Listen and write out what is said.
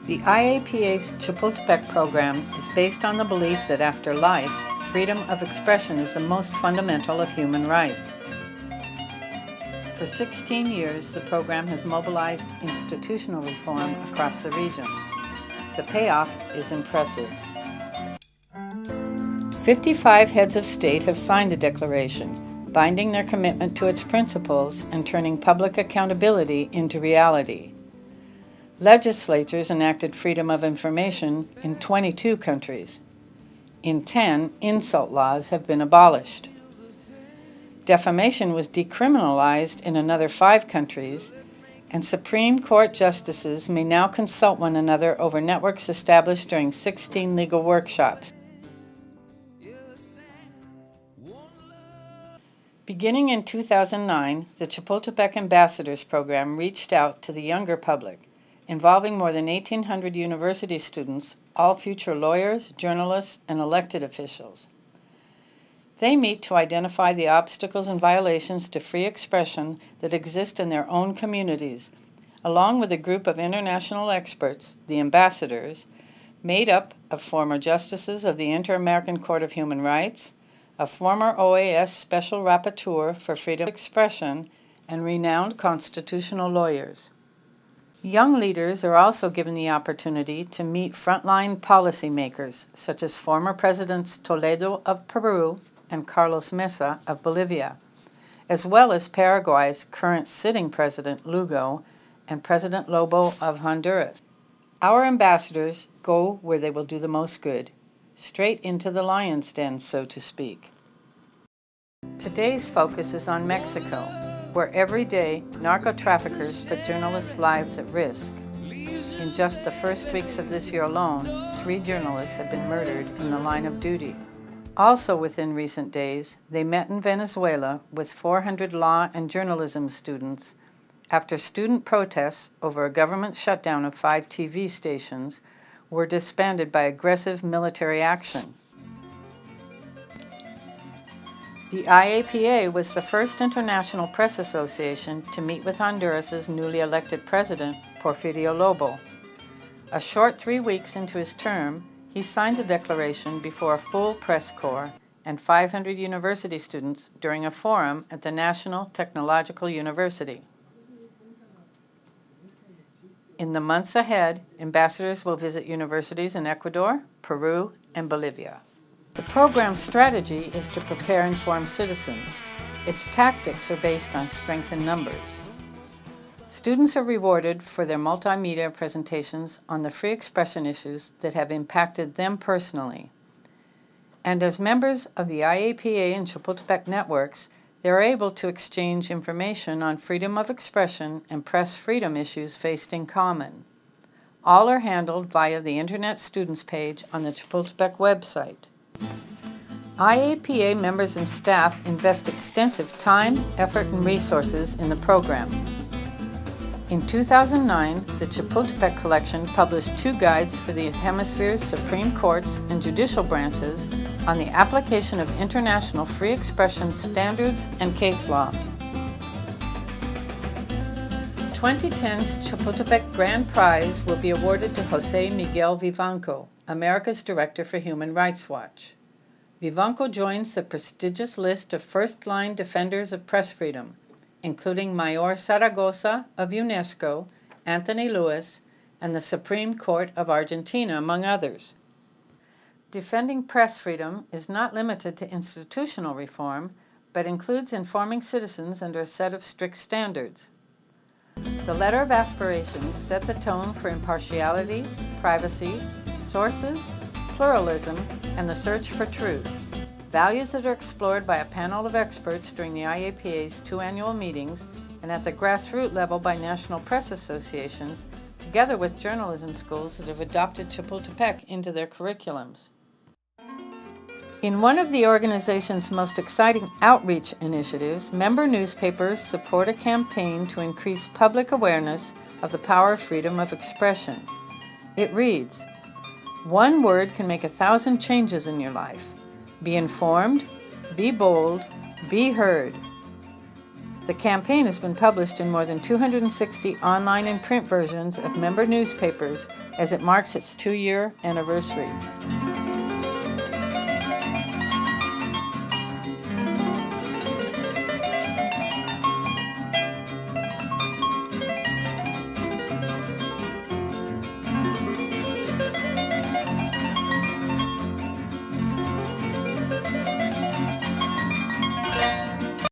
The IAPA's Chapultepec program is based on the belief that after life, freedom of expression is the most fundamental of human rights. For 16 years, the program has mobilized institutional reform across the region. The payoff is impressive. 55 heads of state have signed the declaration, binding their commitment to its principles and turning public accountability into reality. Legislatures enacted freedom of information in 22 countries. In 10, insult laws have been abolished. Defamation was decriminalized in another 5 countries, and Supreme Court justices may now consult one another over networks established during 16 legal workshops. Beginning in 2009, the Chapultepec Ambassadors Program reached out to the younger public, involving more than 1,800 university students, all future lawyers, journalists, and elected officials. They meet to identify the obstacles and violations to free expression that exist in their own communities, along with a group of international experts, the ambassadors, made up of former justices of the Inter-American Court of Human Rights, a former OAS Special Rapporteur for Freedom of Expression, and renowned constitutional lawyers. Young leaders are also given the opportunity to meet frontline policymakers, such as former Presidents Toledo of Peru and Carlos Mesa of Bolivia, as well as Paraguay's current sitting President Lugo and President Lobo of Honduras. Our ambassadors go where they will do the most good, straight into the lion's den, so to speak. Today's focus is on Mexico, where every day narco-traffickers put journalists' lives at risk. In just the first weeks of this year alone, 3 journalists have been murdered in the line of duty. Also within recent days, they met in Venezuela with 400 law and journalism students after student protests over a government shutdown of 5 TV stations were disbanded by aggressive military action. The IAPA was the first international press association to meet with Honduras's newly elected president, Porfirio Lobo. A short 3 weeks into his term, he signed the declaration before a full press corps and 500 university students during a forum at the National Technological University. In the months ahead, ambassadors will visit universities in Ecuador, Peru, and Bolivia. The program's strategy is to prepare informed citizens. Its tactics are based on strength in numbers. Students are rewarded for their multimedia presentations on the free expression issues that have impacted them personally. And as members of the IAPA and Chapultepec networks, they are able to exchange information on freedom of expression and press freedom issues faced in common. All are handled via the Internet Students page on the Chapultepec website. IAPA members and staff invest extensive time, effort, and resources in the program. In 2009, the Chapultepec Collection published 2 guides for the Hemisphere's Supreme Courts and judicial branches on the application of international free expression standards and case law. 2010's Chapultepec Grand Prize will be awarded to José Miguel Vivanco, America's Director for Human Rights Watch. Vivanco joins the prestigious list of first-line defenders of press freedom, including Mayor Zaragoza of UNESCO, Anthony Lewis, and the Supreme Court of Argentina, among others. Defending press freedom is not limited to institutional reform, but includes informing citizens under a set of strict standards. The letter of aspirations set the tone for impartiality, privacy, sources, pluralism, and the search for truth, values that are explored by a panel of experts during the IAPA's 2 annual meetings and at the grassroots level by national press associations, together with journalism schools that have adopted Chapultepec into their curriculums. In one of the organization's most exciting outreach initiatives, member newspapers support a campaign to increase public awareness of the power of freedom of expression. It reads, "One word can make 1,000 changes in your life. Be informed, be bold, be heard." The campaign has been published in more than 260 online and print versions of member newspapers as it marks its 2-year anniversary.